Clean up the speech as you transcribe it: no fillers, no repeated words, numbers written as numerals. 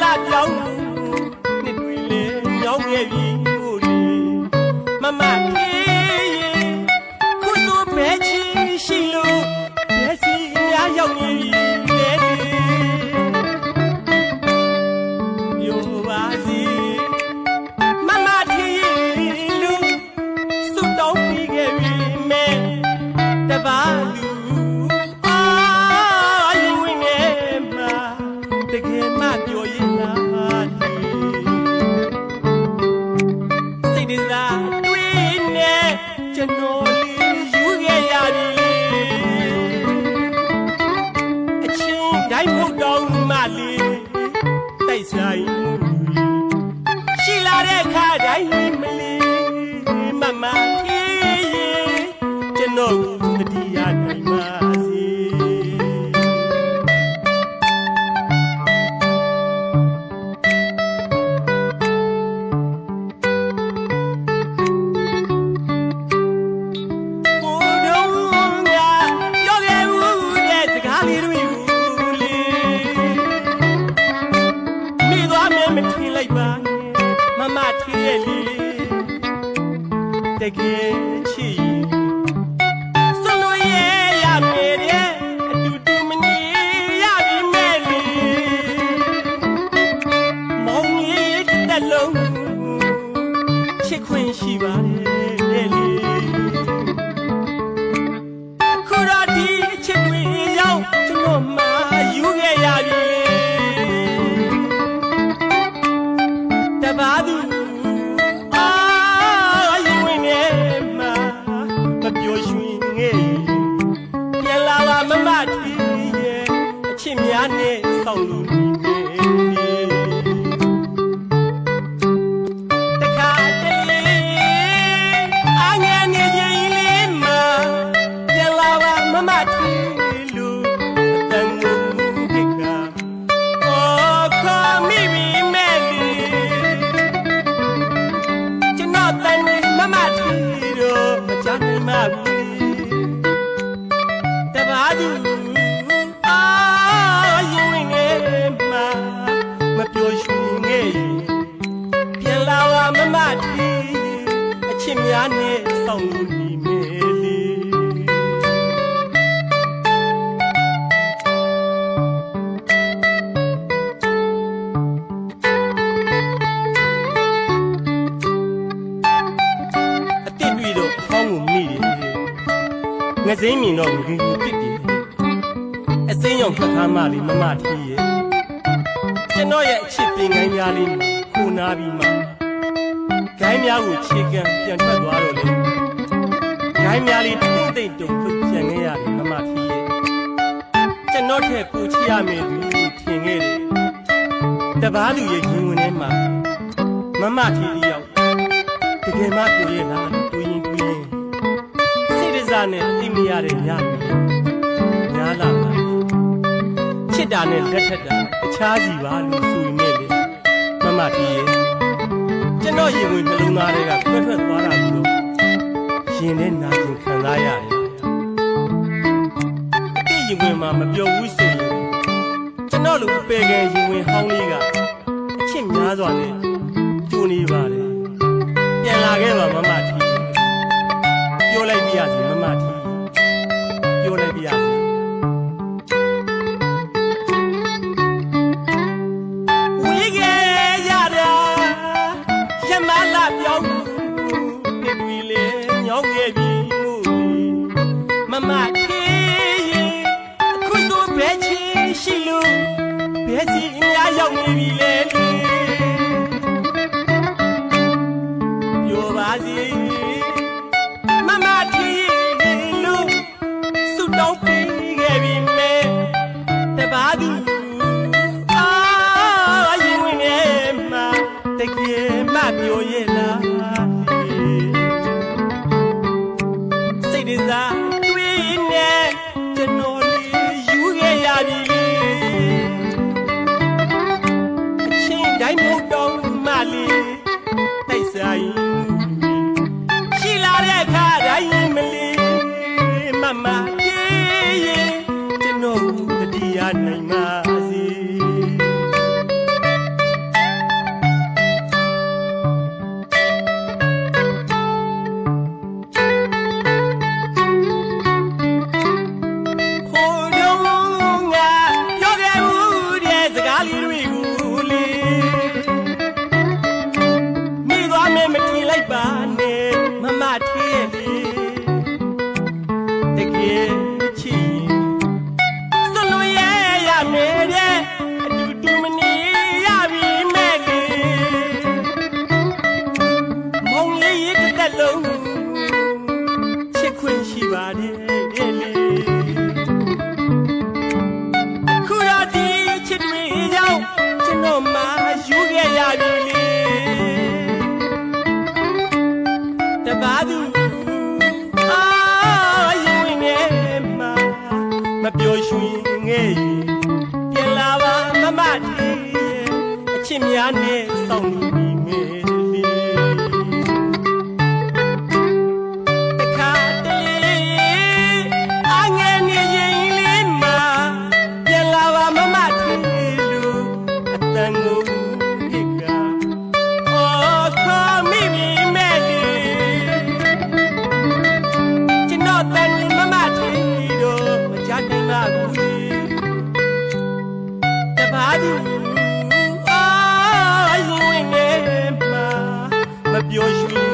လာပြောင်းနှစ်တွေလေညောင်းခဲ့ပြီကိုလေမမခေးခုဆိုဘဲချီရှိလို့ဘဲစီများရောက်နေပြီလေပြောပါစီမမခေးလူစုတောင်းပြီးခဲ့ပြီမဲတပါလူဆိုင်ရှိလာတဲ့ခါတိုင်းမလေးမမခေးကျွန်တော်တတိယနိုင်ပါစေတကယ်ချီစလို့ရမယ်တဲ့အတူတူမနေရပြီမဲ့လေမောင်လေးတစ်လုံးချစ်ခွင့်ရှိပါတယ်လေခုတော့ဒီချစ်ခွင့်ရောက်ကျွန်တော်မှယူခဲ့ရပြီတပါးသူမမတီးရဲ့အချစ်များနဲ့စောင့်လို့နေတခါတလေအငယ်နေချင်းလေးမှာပြန်လာပါမမတီးလို့အတန်ကိုခိကအော်ခမိမိမဲ့လီကျွန်တော်တန်နေမမတီးတော့မချနိုင်ပါဘူးသူအာရင်ဝင်နေမှာမပြောရွှင်ငယ်ပြန်လာပါမမတီအချစ်များနဲ့စောင့်လို့နေမယ်လေအတိတ်ပြီးတော့ဟောင်းကိုမိတယ်ငစိမ့်မြင်တော့ငင်းကိုပြစ်တယ်အစင်းရောင်ခခါမလေးမမထီးရဲ့ကျွန်တော်ရဲ့အချစ်ပင်ကိုင်းများလေးမှာခိုနာပြီးမှဂိုင်းများကိုခြေကံပြန်ထွက်သွားတော့လေဂိုင်းများလေးတင်းသိမ့်တုံထုတ်ပြန်ခဲ့ရတယ်မမထီးရဲ့ကျွန်တော်ထက်ပူချရမယ်သူထင်ခဲ့တယ်တပားသူရဲ့ရင်ဝင်ထဲမှာမမထီးတယောက်တကယ်မှပြောရလားတွေးရင်စိတ်ဒဇာနဲ့သိမရတဲ့ညများလာပါချစ်တာနဲ့လက်ထက်တာတခြားစီပါလို့ဆိုရင်လည်းမမတီးရဲ့ကျွန်တော်ရင်ဝင်နှလုံးသားတွေကထွက်ထွက်သွားတာပြီးတော့ရင်နဲ့နာကျင်ခံစားရတယ်အတိရင်ဝင်မှာမပြောဘူးဆိုရင်ကျွန်တော်လိုပေကယ်ရင်ဝင်ဟောင်းလေးကအချစ်များစွာနဲ့ကြိုးနေပါတယ်ပြန်လာခဲ့ပါမမတီးပြောလိုက်ပြရစီမမတီးပြောလိုက်ပြရစီဝေးခဲ့ရတာရမလာပြောင်းနှစ်တွေလေညောင်းခဲ့ပြီမမတီးအခုဆိုဘဲချီရှိလို့ဘဲစီအများရောက်နေပြီလေပြောပါစီမမတီးလို့စုတောင်းပြီးခဲ့ပြီမဲတပါးသူအာရင်ဝင်နေမှာတကယ်မှပြောရဲ့လားစိတ်ဒဇာတွေးနေကျွန်တော်လေးယူခဲ့ရပြီအချင်းတိုင်းမဟုတ်တော့မှလေးတိုက်ဆိုင်ရှိလာတဲ့အခါတိုင်းမလေးမမပြေးကျွန်တော်တတိယနိုင်ပါစေ ရားလေးတွေကိုလေမိသွားမယ်မထင်လိုက်ပါနဲ့မမထေးရဲ့လေတကယ်ချစ်စွန့်လို့ရမယ်တဲ့အတူတူမနေရပြီမဲ့လေမောင်လေးရဲ့တစ်သက်လုံးချစ်ခွင့်ရှိပါတယ်လေခုရဒီချစ်တွေကြောင့်ကျွန်တော်မှယူခဲ့ရပြီလေတပါးသူရင်ဝင်နေမှာမပြောရွှင်ငဲ့ပြန်လာပါမမတီးအချစ်များနဲ့စောင့်နေမိမယ်တခါတလေအငယ်နေရင်လေးမှာပြန်လာပါမမတီးလို့အတန်ကိုဒီကခေါ်မိမိမဲ့လေကျွန်တော်တန်မမတီးတော့မချနိုင်ပါဘူးတပါးသူရင်ဝင်နေမှာမပြောရွှင်